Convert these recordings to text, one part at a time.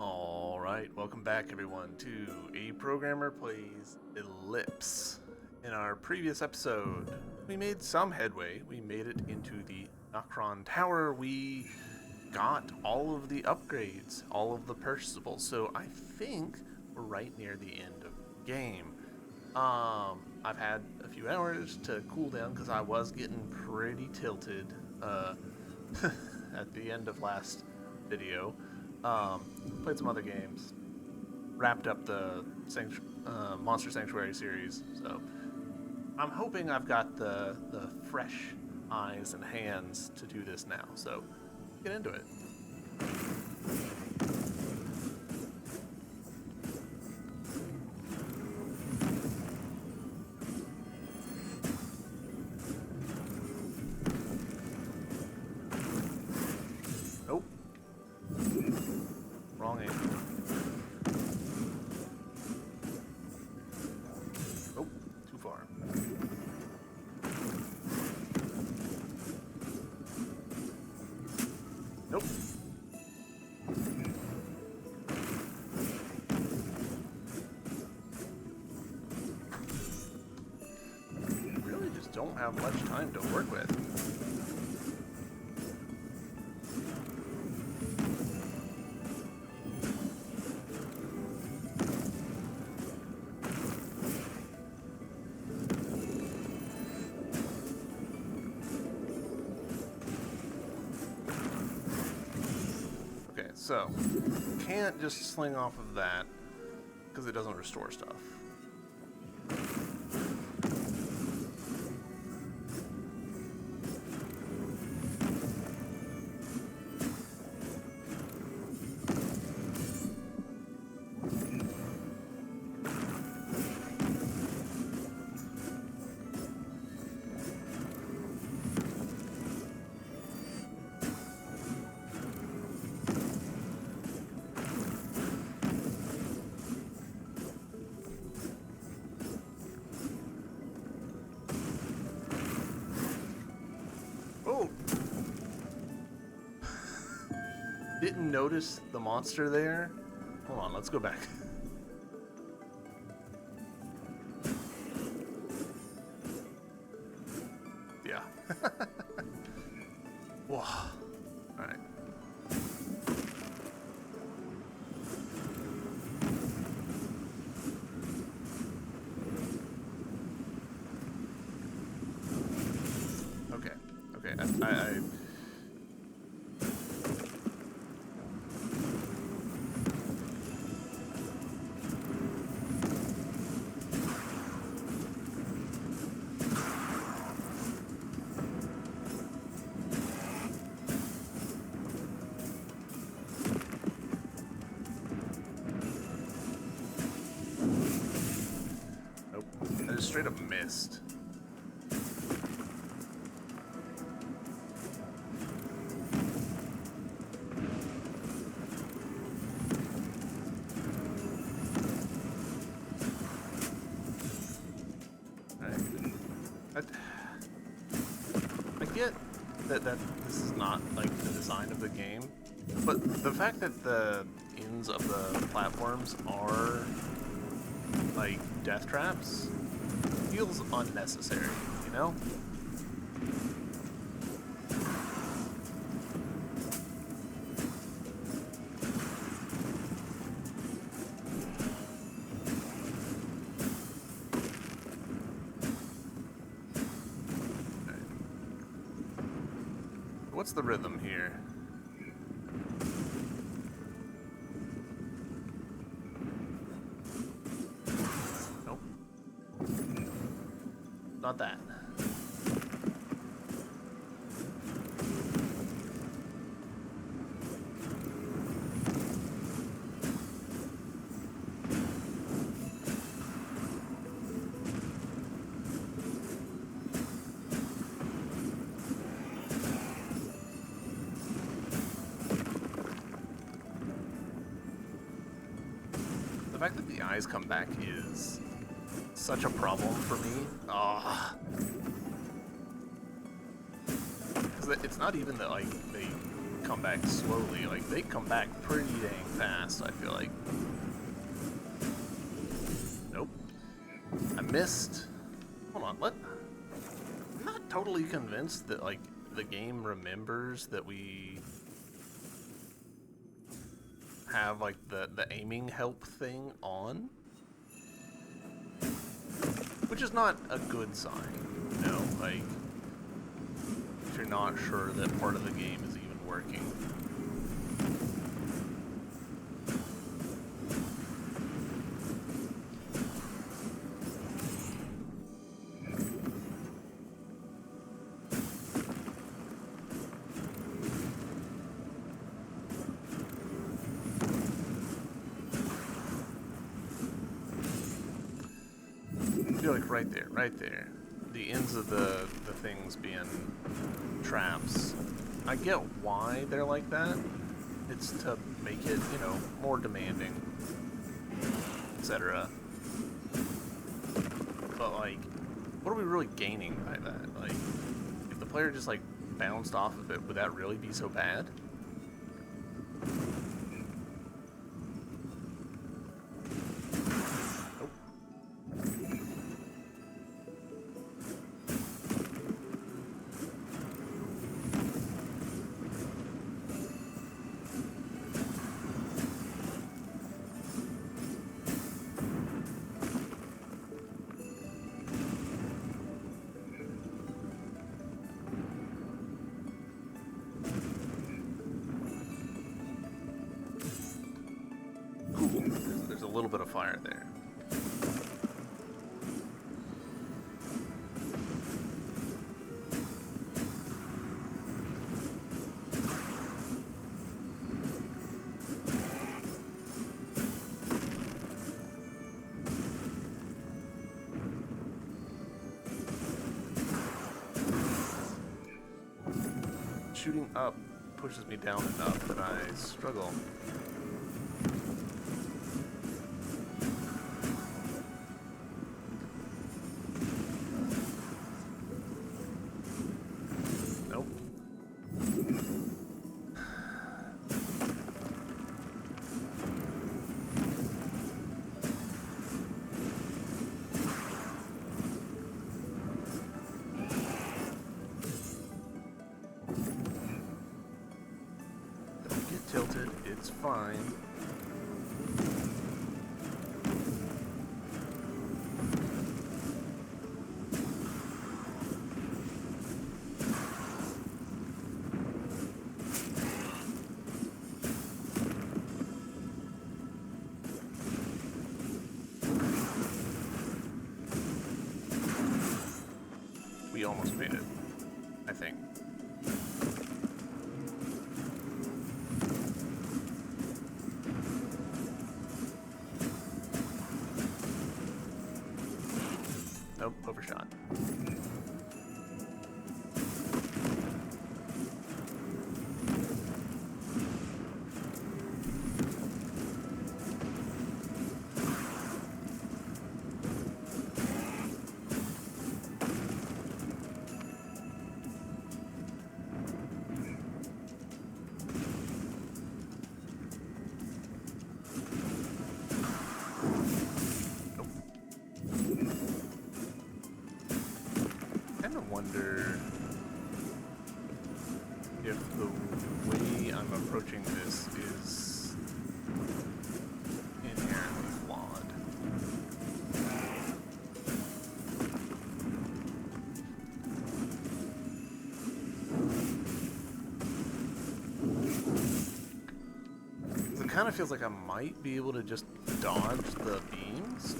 Alright, welcome back everyone to A Programmer Plays Ellipse. In our previous episode, we made some headway. We made it into the Nocron Tower. We got all of the upgrades, all of the purchasables. So I think we're right near the end of the game. I've had a few hours to cool down because I was getting pretty tilted at the end of last video. Played some other games, wrapped up the Monster Sanctuary series, so I'm hoping I've got the fresh eyes and hands to do this now, so get into it. Nope. Wrong aim. Nope, too far. Nope. Really just don't have much time to work with. So, can't just sling off of that because it doesn't restore stuff. Didn't notice the monster there. Hold on, let's go back. Yeah. Whoa. Alright. Okay. Okay. I straight up missed. I get that this is not like the design of the game, but the fact that the ends of the platforms are like death traps feels unnecessary, you know? Okay. What's the rhythm here? Not that. The fact that the eyes come back is such a problem for me. Because it's not even that like they come back slowly. Like, they come back pretty dang fast, I feel like. Nope. I missed. Hold on, what? I'm not totally convinced that, like, the game remembers that we have, like, the aiming help thing on. Which is not a good sign, you know? Like, if you're not sure that part of the game is even working. I feel like right there. The ends of the things being traps. I get why they're like that. It's to make it, you know, more demanding, etc. But, like, what are we really gaining by that? Like, if the player just, like, bounced off of it, would that really be so bad? There's a little bit of fire there. Shooting up pushes me down enough that I struggle. Nope. Don't get tilted, it's fine. We almost made it, I think. Nope, overshot. Wonder if the way I'm approaching this is inherently flawed. It kind of feels like I might be able to just dodge the beams.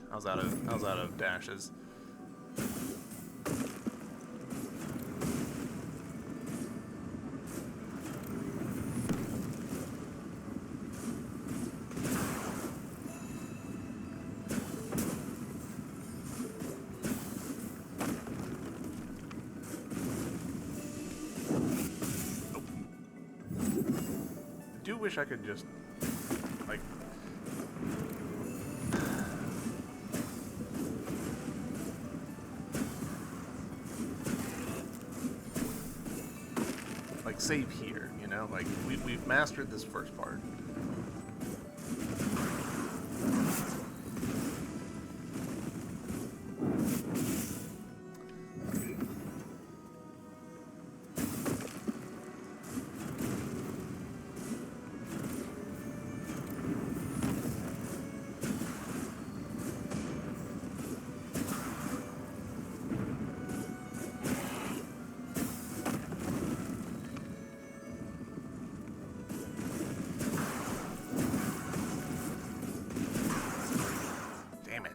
I was out of dashes. I do wish I could just, like, like save here, you know? Like we've mastered this first part. Damn it.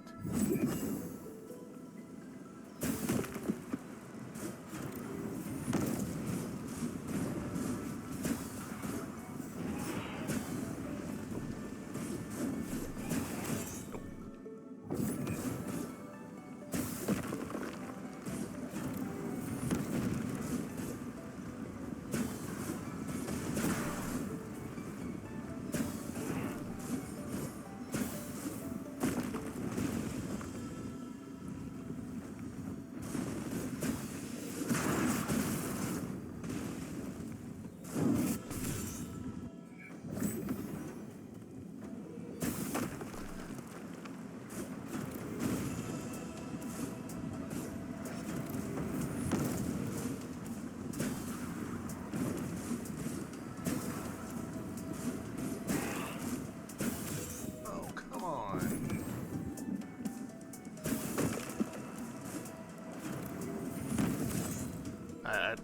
Oh, come on.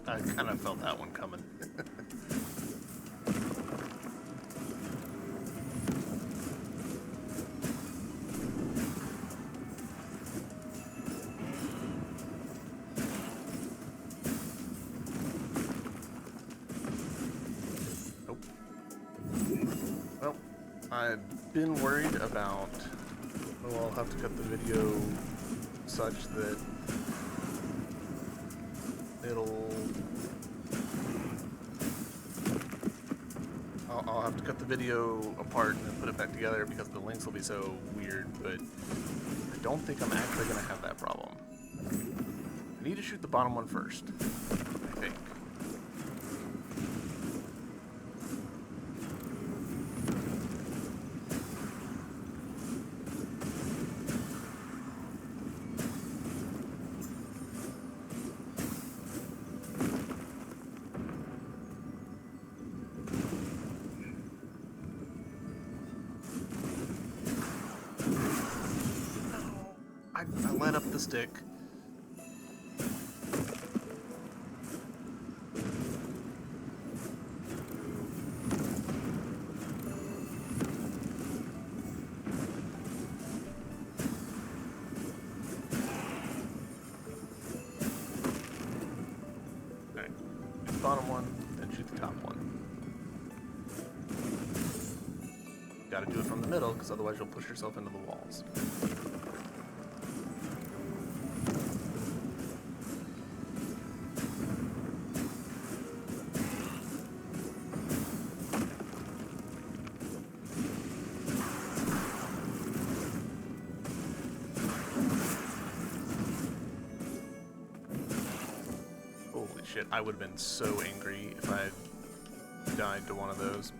I kind of felt that one coming. Nope. Well, I've been worried about, oh, I'll have to cut the video such that I'll have to cut the video apart and then put it back together because the links will be so weird, but I don't think I'm actually going to have that problem. I need to shoot the bottom one first, I think. I let up the stick. Alright, shoot the bottom one, then shoot the top one. Gotta do it from the middle, because otherwise you'll push yourself into the walls. Holy shit, I would have been so angry if I had died to one of those.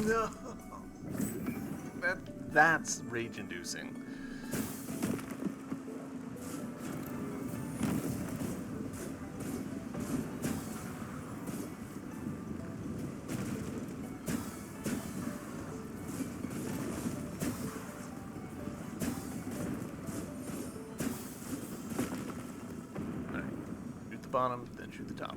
No! That's rage-inducing. Alright, shoot the bottom, then shoot the top.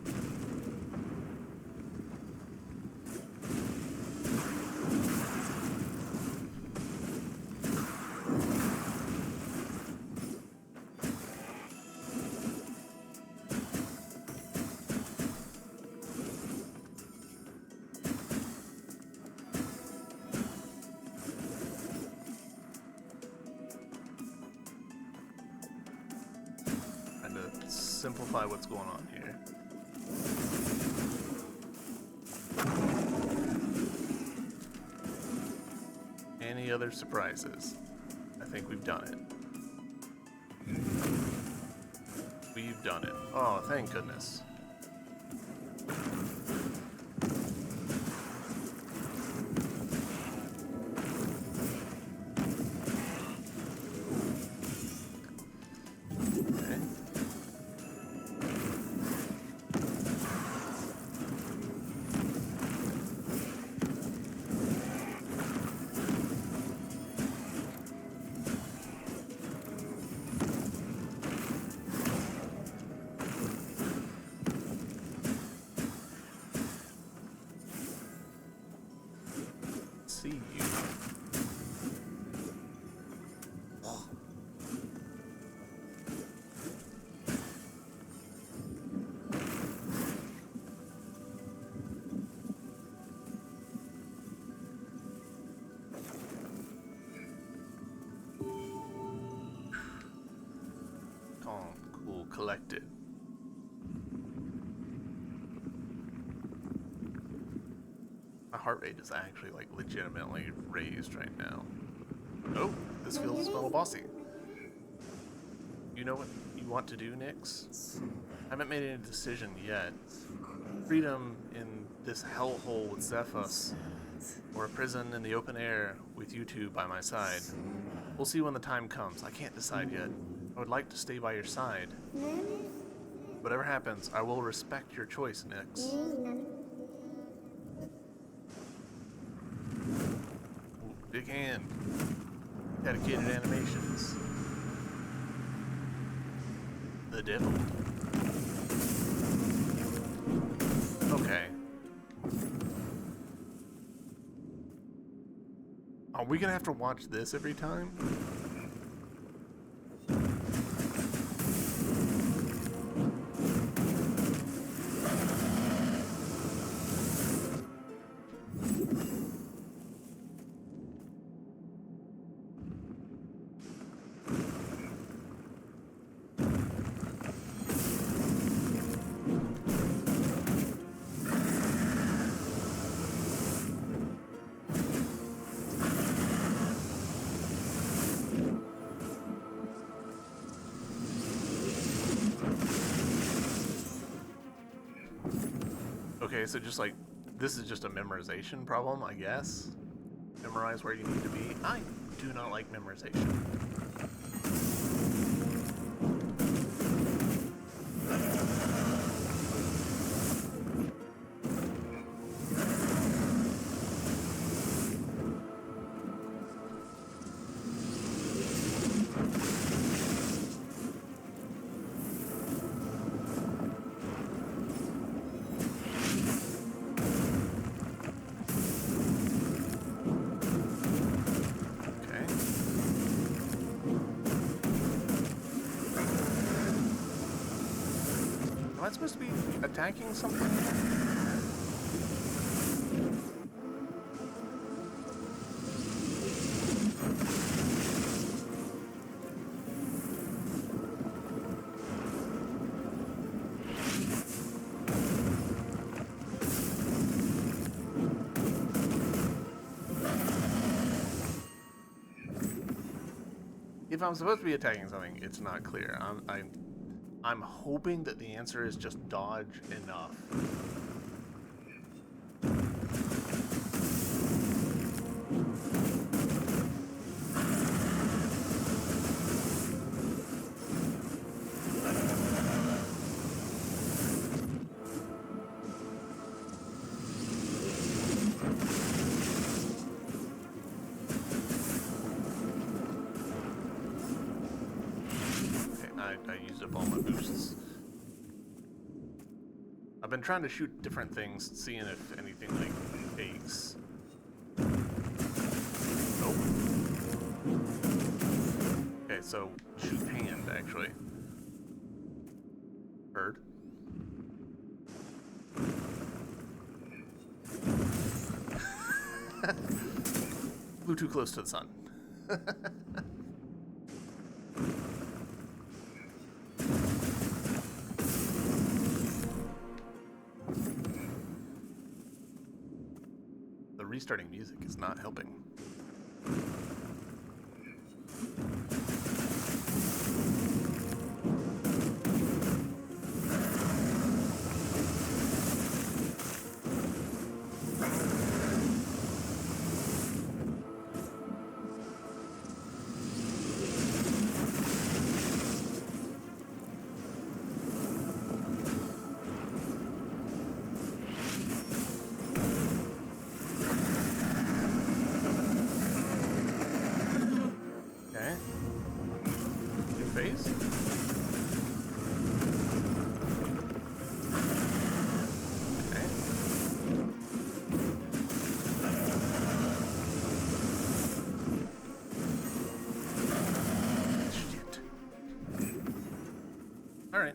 simplify what's going on here. Any other surprises? I think we've done it. We've done it. Oh, thank goodness. See you. Calm, cool, collected. My heart rate is actually like legitimately raised right now. Oh, this feels a little bossy. You know what you want to do, Nyx? I haven't made any decision yet. Freedom in this hellhole with Zephos, or a prison in the open air with you two by my side. We'll see when the time comes. I can't decide yet. I would like to stay by your side. Whatever happens, I will respect your choice, Nyx. Ooh, big hand. Dedicated animations. The devil. Okay. Are we gonna have to watch this every time? Okay, so just like, this is just a memorization problem, I guess. Memorize where you need to be. I do not like memorization. Am I supposed to be attacking something? If I'm supposed to be attacking something, it's not clear. I'm hoping that the answer is just dodge enough. I used up all my boosts. I've been trying to shoot different things, seeing if anything like takes. Nope. Okay, so shoot hand actually. Bird. Flew too close to the sun. restarting music is not helping.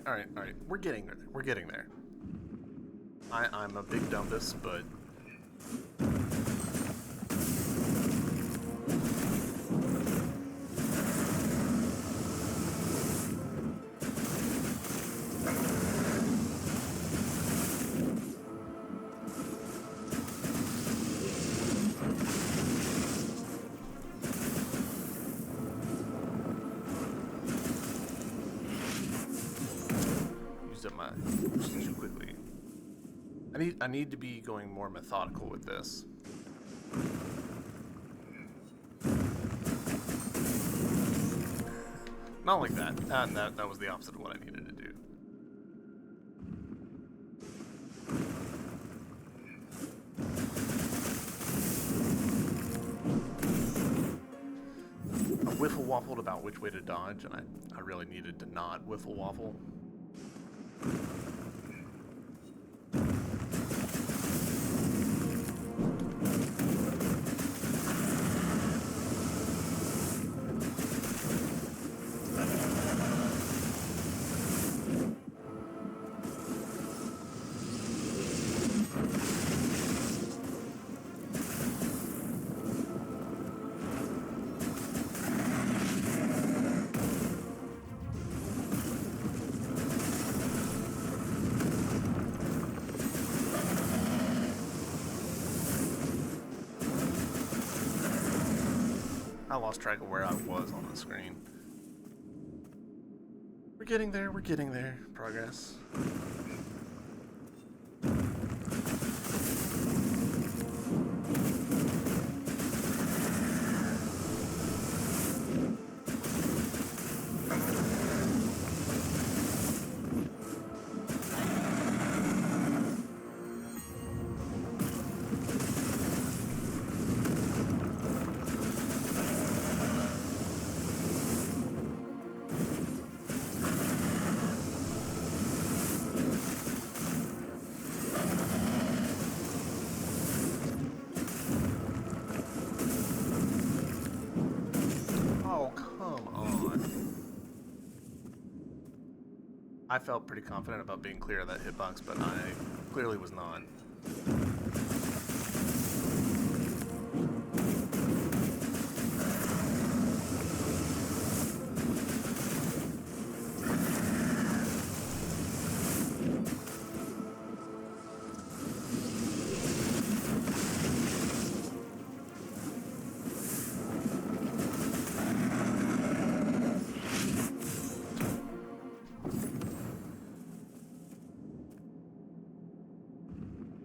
All right. We're getting there. We're getting there. I'm a big dumbus, but too quickly. I need to be going more methodical with this. Not like that. That was the opposite of what I needed to do. I whiffle waffled about which way to dodge, and I really needed to not whiffle waffle. I lost track of where I was on the screen. We're getting there, we're getting there. Progress. I felt pretty confident about being clear of that hitbox, but I clearly was not.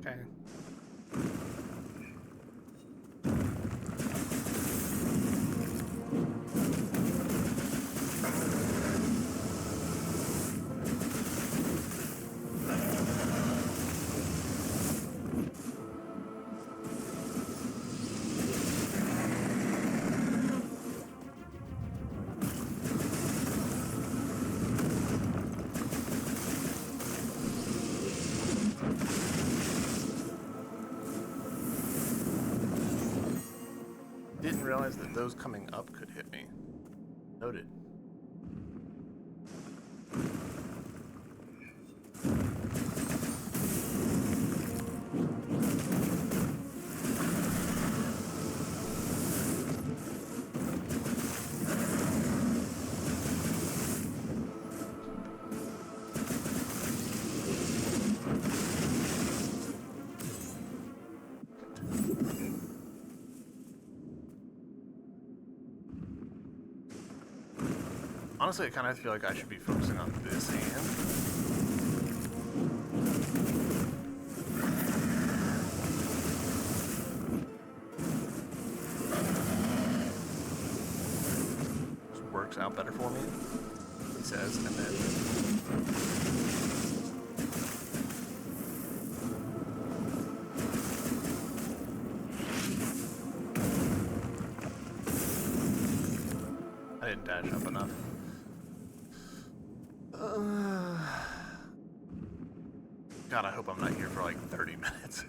Okay. Didn't realize that those coming up could hit me. Noted. Honestly, I kind of feel like I should be focusing on this hand. Works out better for me, he says, and then I didn't dash up enough. God, I hope I'm not here for like 30 minutes.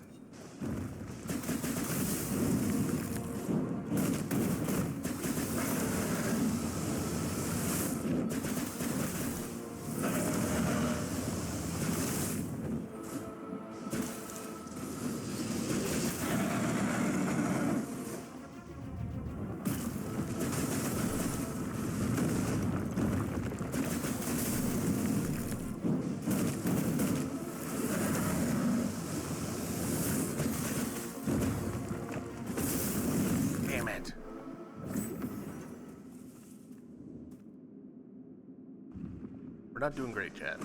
We're not doing great, Chad.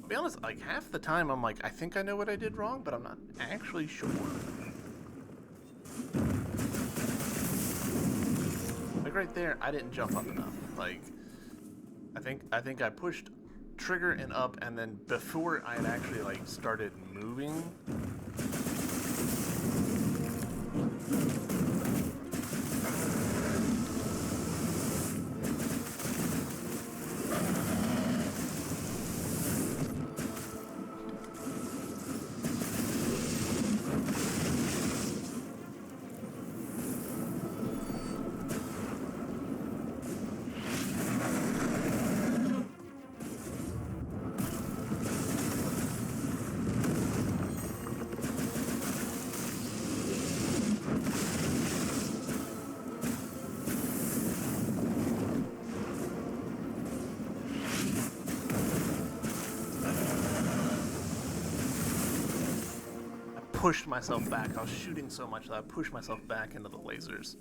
I'll be honest, like half the time I'm like, I think I know what I did wrong, but I'm not actually sure. Like right there, I didn't jump up enough. Like, I think I pushed trigger and up, and then before I had actually like started moving, pushed myself back. I was shooting so much that I pushed myself back into the lasers.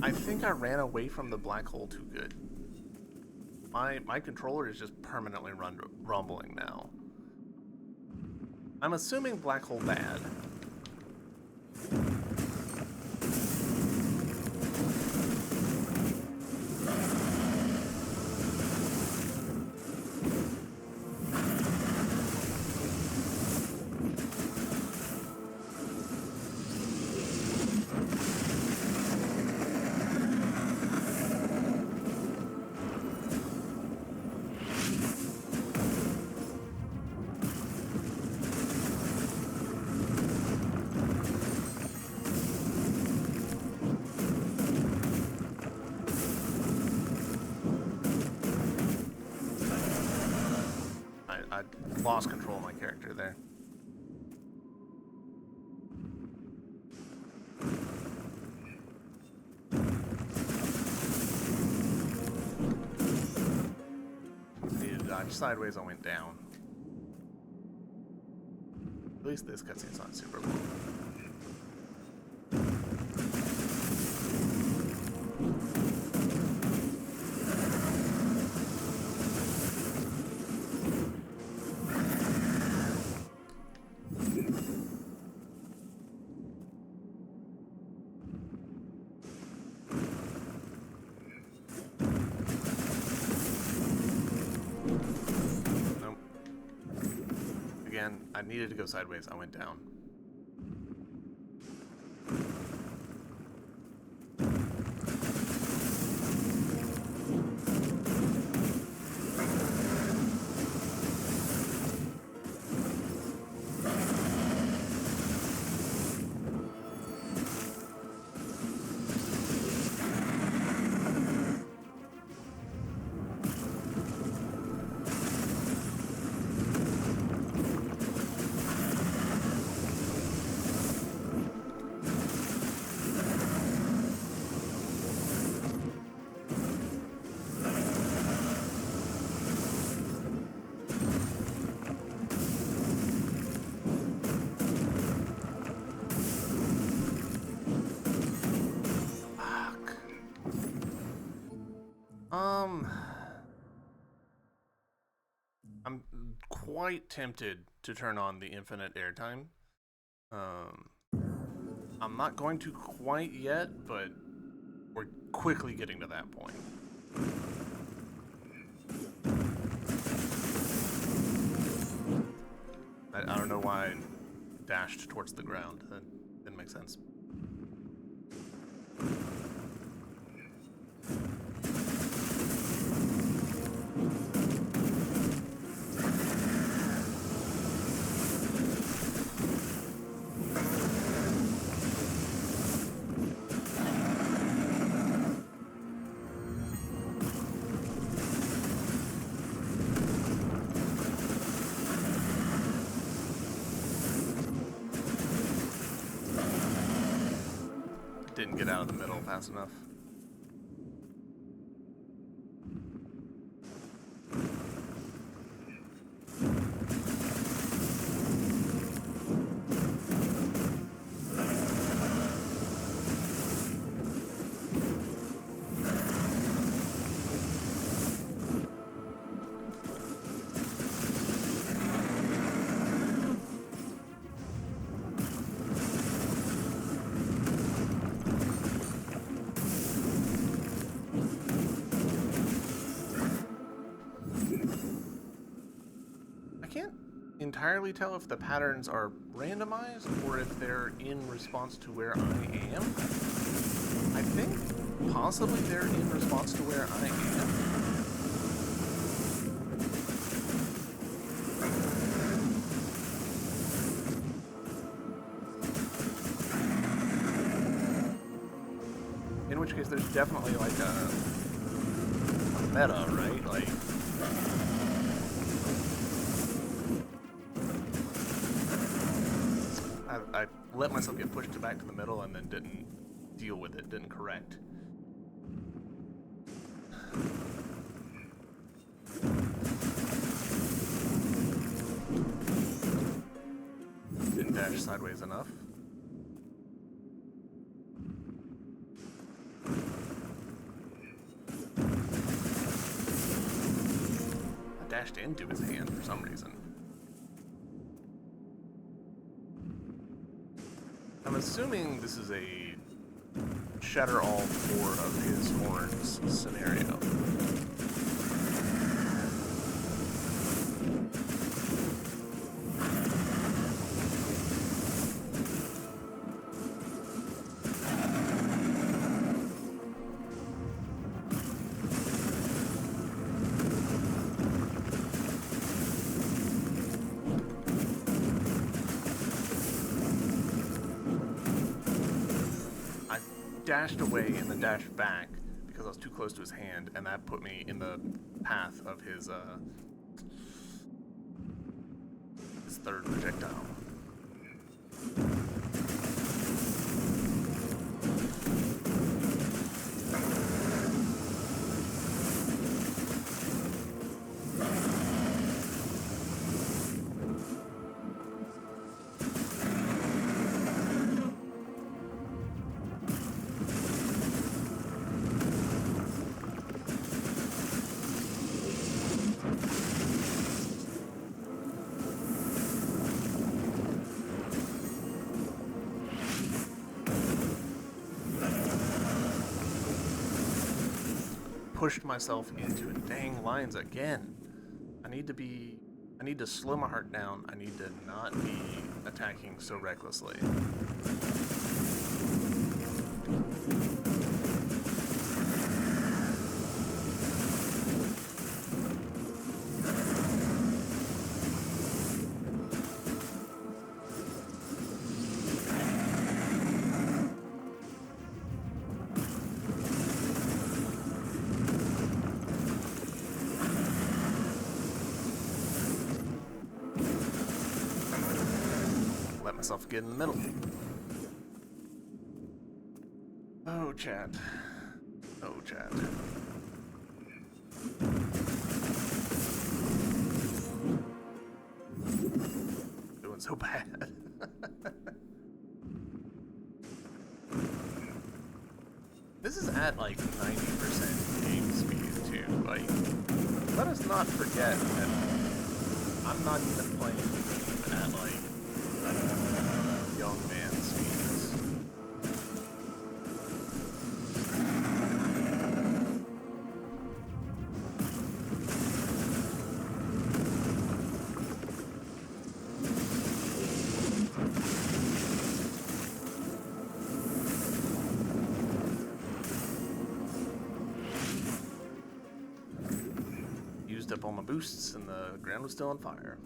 I think I ran away from the black hole too good. My controller is just permanently rumbling now. I'm assuming black hole bad. I lost control of my character there. Need dodge sideways, I went down. At least this cutscene's not super long. I needed to go sideways. I went down. I'm quite tempted to turn on the infinite airtime. I'm not going to quite yet, but we're quickly getting to that point. I don't know why I dashed towards the ground. That didn't make sense. Didn't get out of the middle fast enough. Entirely tell if the patterns are randomized or if they're in response to where I am. I think possibly they're in response to where I am. In which case there's definitely like a meta, right? Like I let myself get pushed back to the middle and then didn't deal with it, didn't correct. Didn't dash sideways enough. I dashed into his hand for some reason. I'm assuming this is a shatter all four of his horns scenario. Dashed away and then dashed back because I was too close to his hand, and that put me in the path of his third projectile. pushed myself into dang lines again. I need to slow my heart down. I need to not be attacking so recklessly. Let myself get in the middle. Oh, chat. Oh, chat. Doing so bad. This is at like 90% game speed too. Like, let us not forget that I'm not even playing even at like young man speeds. Used up all my boosts and the ground was still on fire.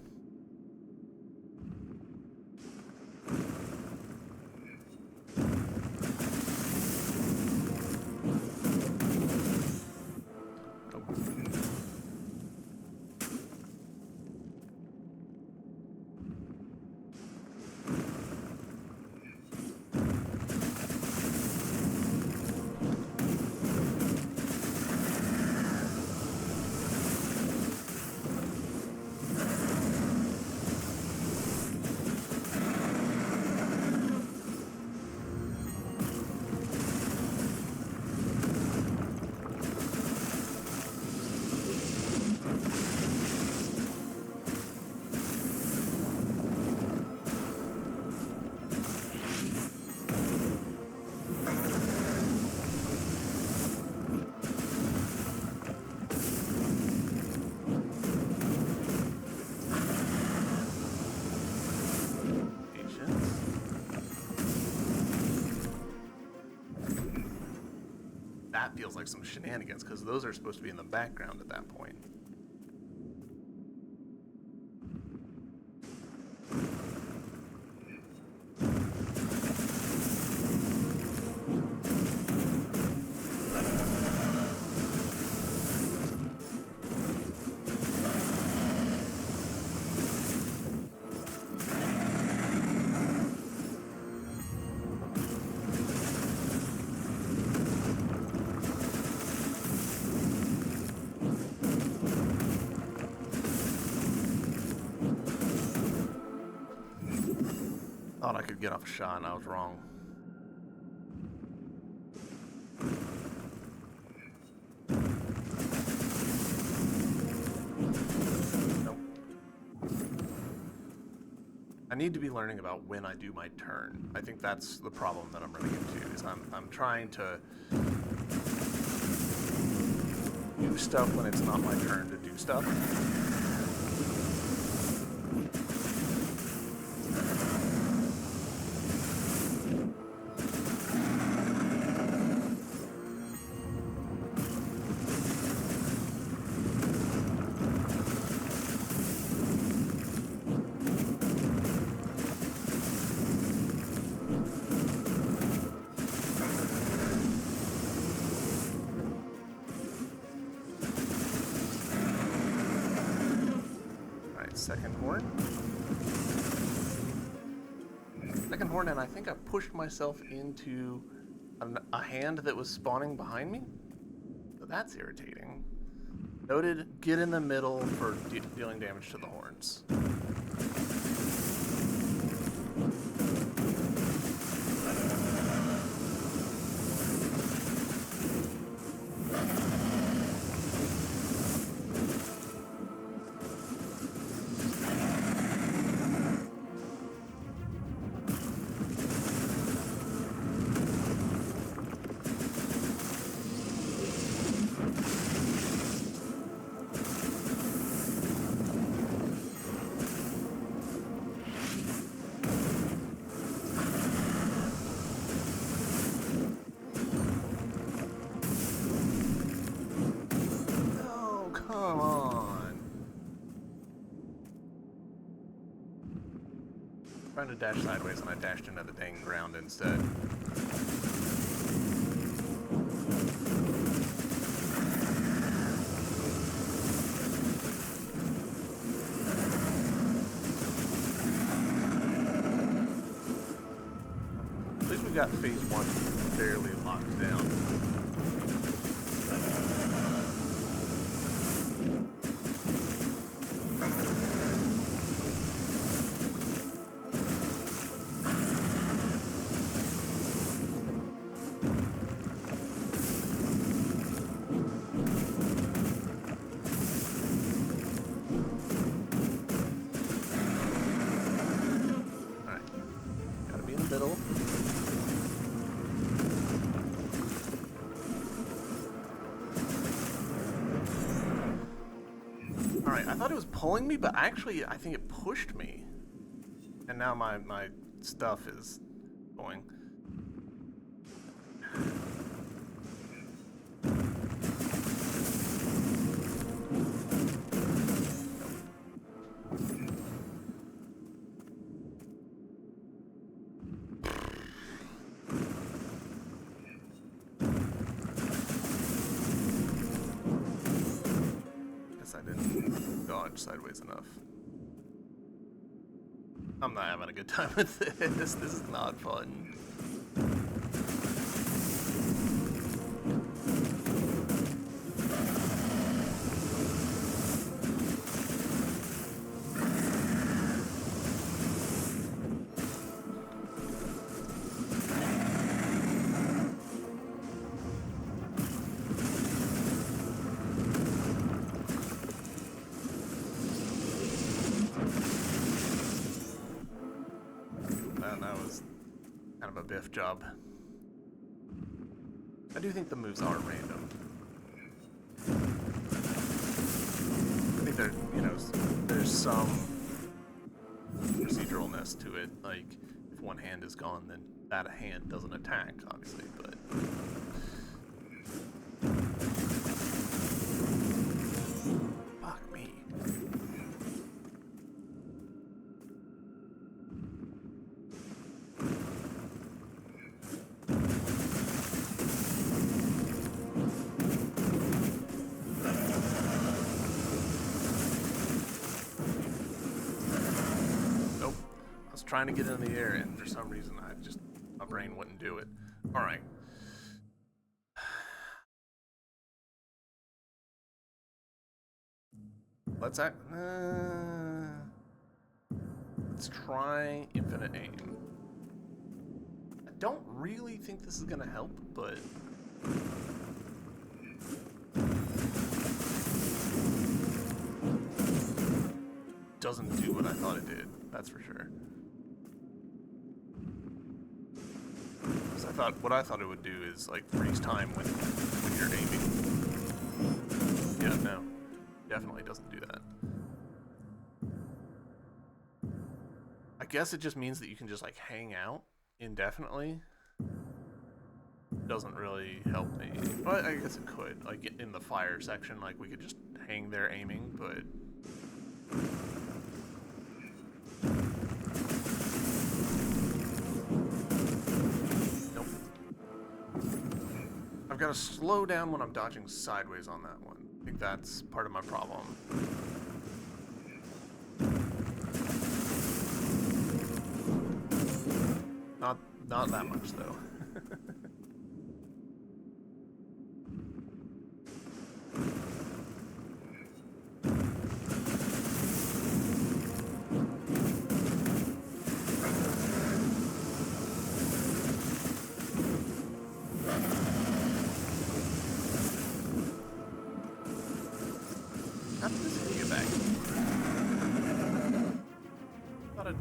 That feels like some shenanigans, because those are supposed to be in the background at that point. Thought I could get off a shot and I was wrong. Nope. I need to be learning about when I do my turn. I think that's the problem that I'm running into, is I'm trying to do stuff when it's not my turn to do stuff. Second horn. Second horn, and I think I pushed myself into a hand that was spawning behind me. So that's irritating. Noted, get in the middle for dealing damage to the horns. Trying to dash sideways and I dashed into the dang ground instead. At least we got phase 1 fairly locked down. Middle. Alright, I thought it was pulling me, but actually I think it pushed me. And now my stuff is going. I didn't dodge sideways enough. I'm not having a good time with this. This is not fun. That was kind of a biff job. I do think the moves are random. I think there, you know, there's some proceduralness to it. Like, if one hand is gone, then that hand doesn't attack, obviously, but... Fuck me. Trying to get in the air, and for some reason my brain wouldn't do it. All right. Let's try infinite aim. I don't really think this is gonna help, but doesn't do what I thought it did. That's for sure. What I thought it would do is like freeze time when you're aiming. Yeah, no, definitely doesn't do that. I guess it just means that you can just like hang out indefinitely. Doesn't really help me, but I guess it could. Like in the fire section, like we could just hang there aiming, but. I've got to slow down when I'm dodging sideways on that one. I think that's part of my problem. Not that much though.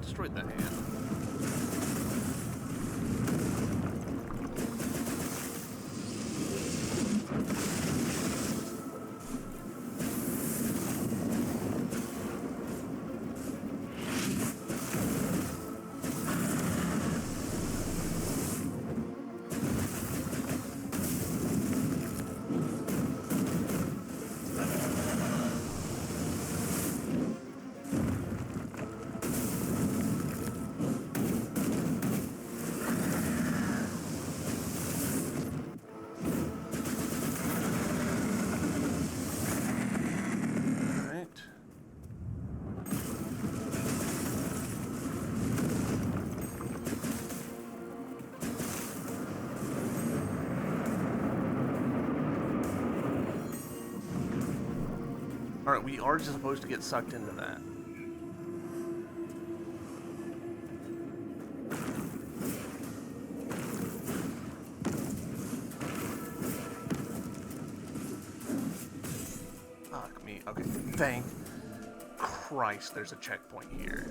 Destroyed the hand. Alright, we are just supposed to get sucked into that. Fuck me. Okay, thank Christ there's a checkpoint here.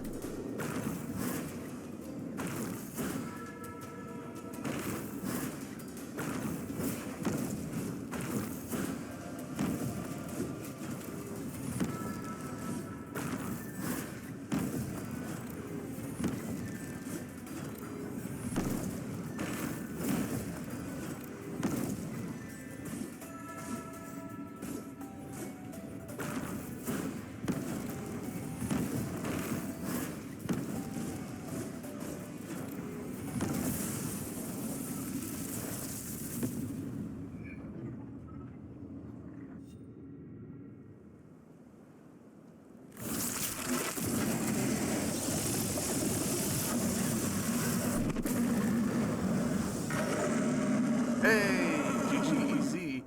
Hey! GGEZ!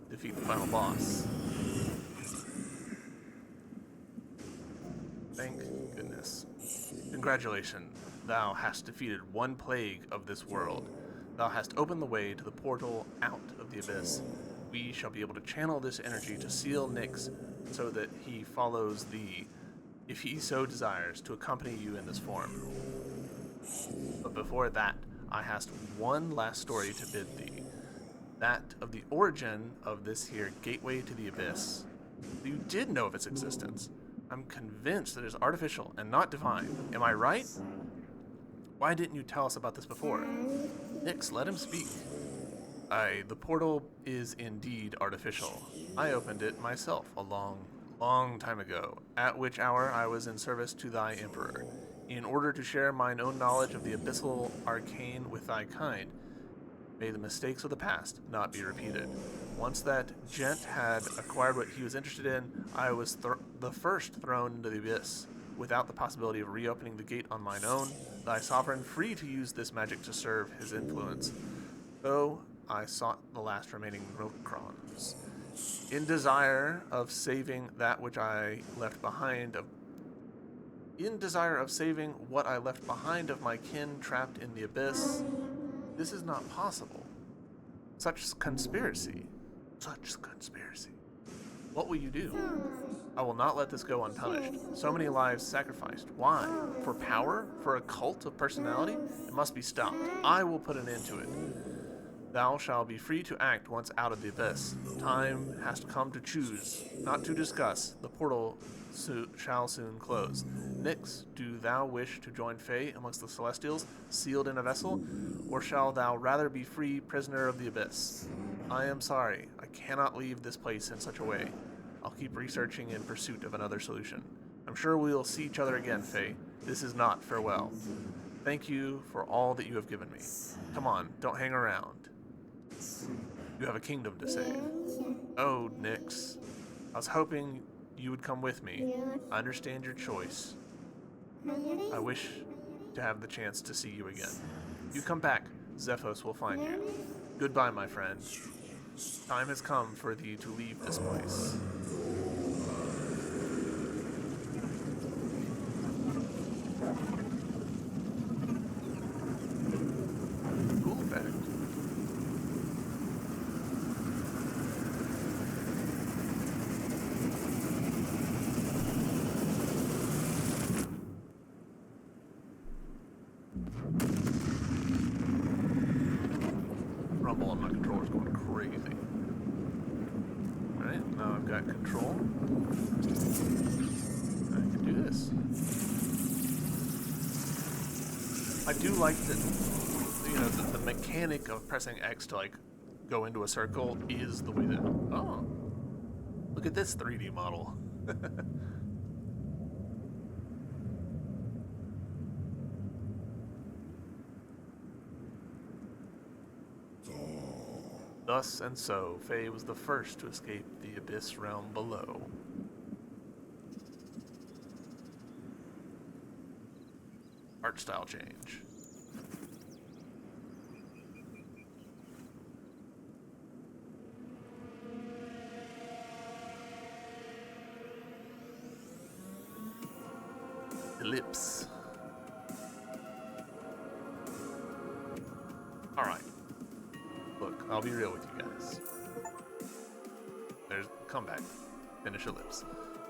Defeat the final boss. Thank goodness. Congratulations. Thou hast defeated one plague of this world. Thou hast opened the way to the portal out of the abyss. We shall be able to channel this energy to seal Nyx so that he follows thee, if he so desires, to accompany you in this form. But before that, I hast one last story to bid thee. That of the origin of this here gateway to the abyss. You did know of its existence. I'm convinced that it is artificial and not divine. Am I right? Why didn't you tell us about this before? Nyx, let him speak. Aye, the portal is indeed artificial. I opened it myself a long time ago, at which hour I was in service to thy emperor, in order to share mine own knowledge of the abyssal arcane with thy kind. May the mistakes of the past not be repeated. Once that gent had acquired what he was interested in, I was the first thrown into the abyss, without the possibility of reopening the gate on mine own, thy sovereign free to use this magic to serve his influence. So I sought the last remaining milkrons. In desire of saving that which I left behind saving what I left behind of my kin trapped in the abyss, this is not possible. Such conspiracy. What will you do? I will not let this go unpunished. So many lives sacrificed. Why? For power? For a cult of personality? It must be stopped. I will put an end to it. Thou shalt be free to act once out of the abyss. Time has come to choose, not to discuss. The portal shall soon close. Nyx, do thou wish to join Fae amongst the Celestials, sealed in a vessel, or shall thou rather be free prisoner of the abyss? I am sorry, I cannot leave this place in such a way. I'll keep researching in pursuit of another solution. I'm sure we'll see each other again, Fae. This is not farewell. Thank you for all that you have given me. Come on, don't hang around. You have a kingdom to save. Oh, Nyx. I was hoping you would come with me. I understand your choice. I wish to have the chance to see you again. You come back, Zephos will find you. Goodbye, my friend. Time has come for thee to leave this place. Cool effect. Rumble on my controller's going crazy. Alright, now I've got control. I can do this. I do like that, you know, the mechanic of pressing X to, like, go into a circle is the way that... Oh. Look at this 3D model. Thus and so, Faye was the first to escape the abyss realm below. Art style change. Elypse. Alright. Look, I'll be real with you guys. There's comeback. Finish Elypse.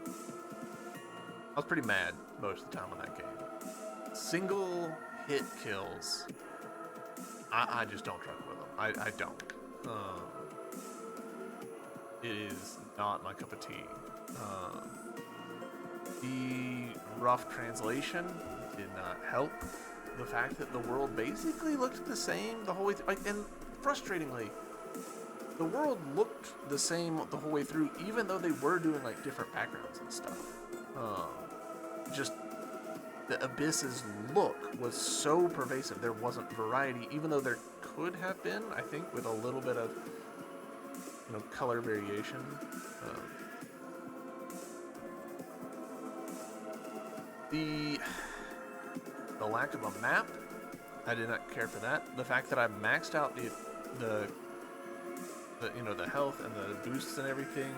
I was pretty mad most of the time on that game. Single hit kills. I just don't truck with them. I don't. It is not my cup of tea. The rough translation did not help. The fact that the world basically looked the same the whole way through, and frustratingly, the world looked the same the whole way through, even though they were doing like different backgrounds and stuff. Just the Abyss's look was so pervasive. There wasn't variety, even though there could have been, I think, with a little bit of color variation. The lack of a map, I did not care for that. The fact that I maxed out the health and the boosts and everything,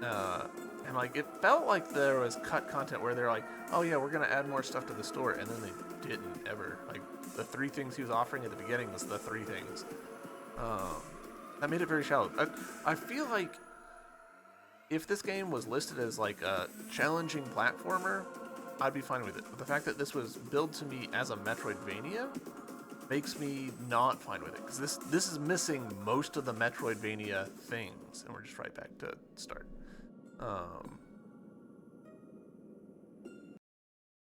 and like it felt like there was cut content where they're like, oh yeah, we're gonna add more stuff to the store, and then they didn't ever. Like the 3 things he was offering at the beginning was the 3 things. That made it very shallow. I feel like if this game was listed as like a challenging platformer, I'd be fine with it. But the fact that this was billed to me as a Metroidvania makes me not fine with it, because this is missing most of the Metroidvania things, and we're just right back to start.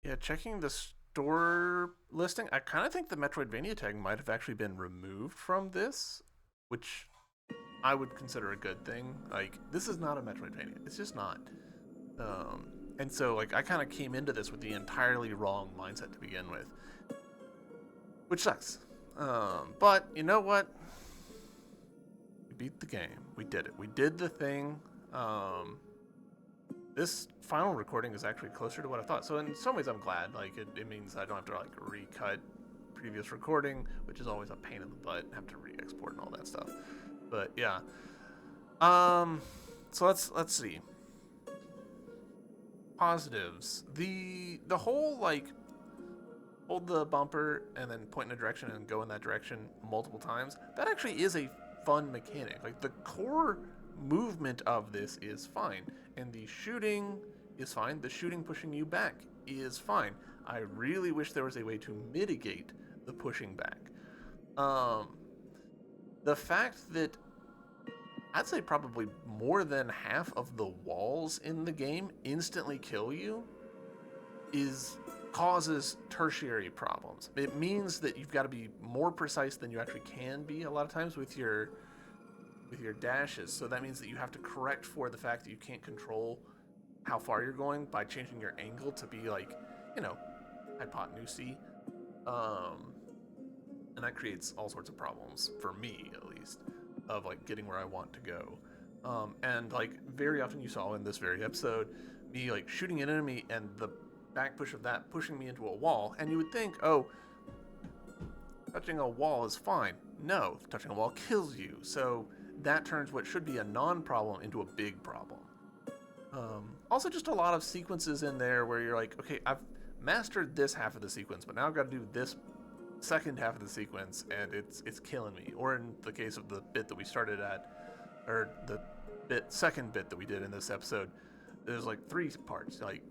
Yeah, checking the store listing, I kind of think the Metroidvania tag might have actually been removed from this, which I would consider a good thing. Like, this is not a Metroidvania. It's just not. And so, like, I kind of came into this with the entirely wrong mindset to begin with, which sucks. But you know what? We beat the game. We did it. We did the thing. This final recording is actually closer to what I thought. So in some ways, I'm glad. Like, it means I don't have to like recut previous recording, which is always a pain in the butt. Have to re-export and all that stuff. But yeah. So let's see. Positives. The whole like hold the bumper and then point in a direction and go in that direction multiple times. That actually is a fun mechanic. Like the core movement of this is fine, and the shooting is fine. The shooting pushing you back is fine. I really wish there was a way to mitigate the pushing back. The fact that I'd say probably more than half of the walls in the game instantly kill you causes tertiary problems. It means that you've got to be more precise than you actually can be a lot of times with your dashes. So that means that you have to correct for the fact that you can't control how far you're going by changing your angle to be like, hypotenusy. And that creates all sorts of problems, for me at least, of like getting where I want to go. And like very often you saw in this very episode, me like shooting an enemy and the back push of that pushing me into a wall, and you would think, oh, touching a wall is fine. No, touching a wall kills you. So that turns what should be a non-problem into a big problem. Also just a lot of sequences in there where you're like, okay, I've mastered this half of the sequence, but now I've got to do this second half of the sequence, and it's killing me. Or in the case of the bit that we started at, or the second bit that we did in this episode, there's like 3 parts. Like,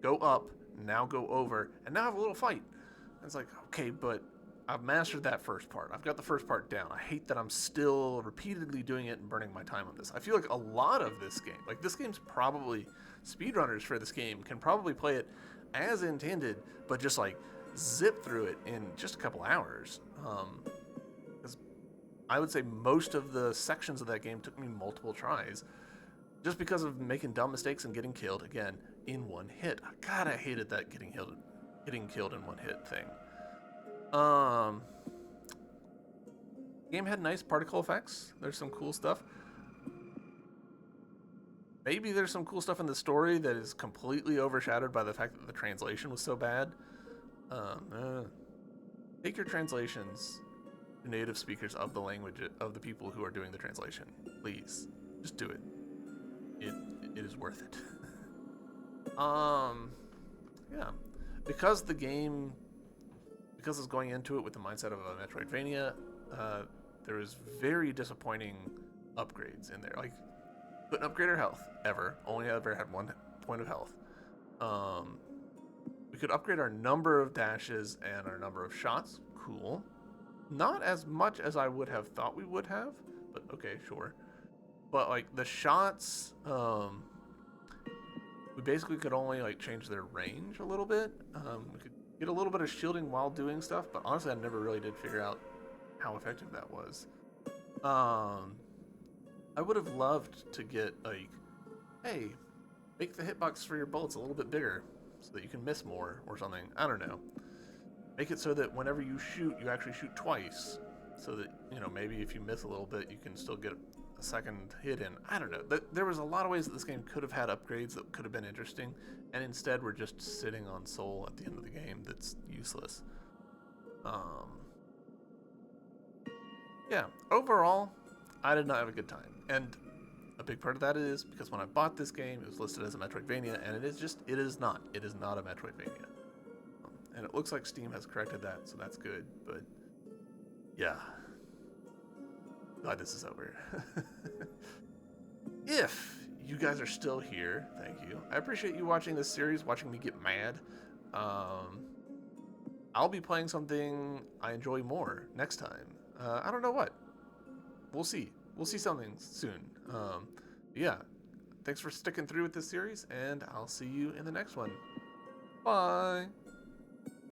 go up, now go over, and now have a little fight. And it's like, okay, but I've mastered that first part. I've got the first part down. I hate that I'm still repeatedly doing it and burning my time on this. I feel like a lot of this game, like this game's probably, speedrunners for this game can probably play it as intended, but just like zip through it in just a couple hours. Because I would say most of the sections of that game took me multiple tries, just because of making dumb mistakes and getting killed again in one hit. God, I hated that getting killed in one hit thing. Game had nice particle effects. There's some cool stuff. Maybe there's some cool stuff in the story that is completely overshadowed by the fact that the translation was so bad. Take your translations to native speakers of the language of the people who are doing the translation. Please, just do it. It is worth it. Yeah. because the game, because it's going into it with the mindset of a Metroidvania, there was very disappointing upgrades in there. Like, couldn't upgrade our health ever. Only ever had 1 point of health. We could upgrade our number of dashes and our number of shots. Cool. Not as much as I would have thought we would have, but okay, sure. But like the shots, we basically could only like change their range a little bit. We could get a little bit of shielding while doing stuff, but honestly, I never really did figure out how effective that was. I would have loved to get like, hey, make the hitbox for your bullets a little bit bigger so that you can miss more or something. I don't know. Make it so that whenever you shoot, you actually shoot twice, so that, you know, maybe if you miss a little bit, you can still get a second hit in. I don't know. There was a lot of ways that this game could have had upgrades that could have been interesting, and instead we're just sitting on soul at the end of the game that's useless. Yeah, overall, I did not have a good time. And a big part of that is because when I bought this game, it was listed as a Metroidvania, and it is not. It is not a Metroidvania. And it looks like Steam has corrected that, so that's good. But yeah, glad this is over. If you guys are still here, thank you. I appreciate you watching this series, watching me get mad. I'll be playing something I enjoy more next time. I don't know what. We'll see. We'll see something soon. Yeah, thanks for sticking through with this series, and I'll see you in the next one. Bye.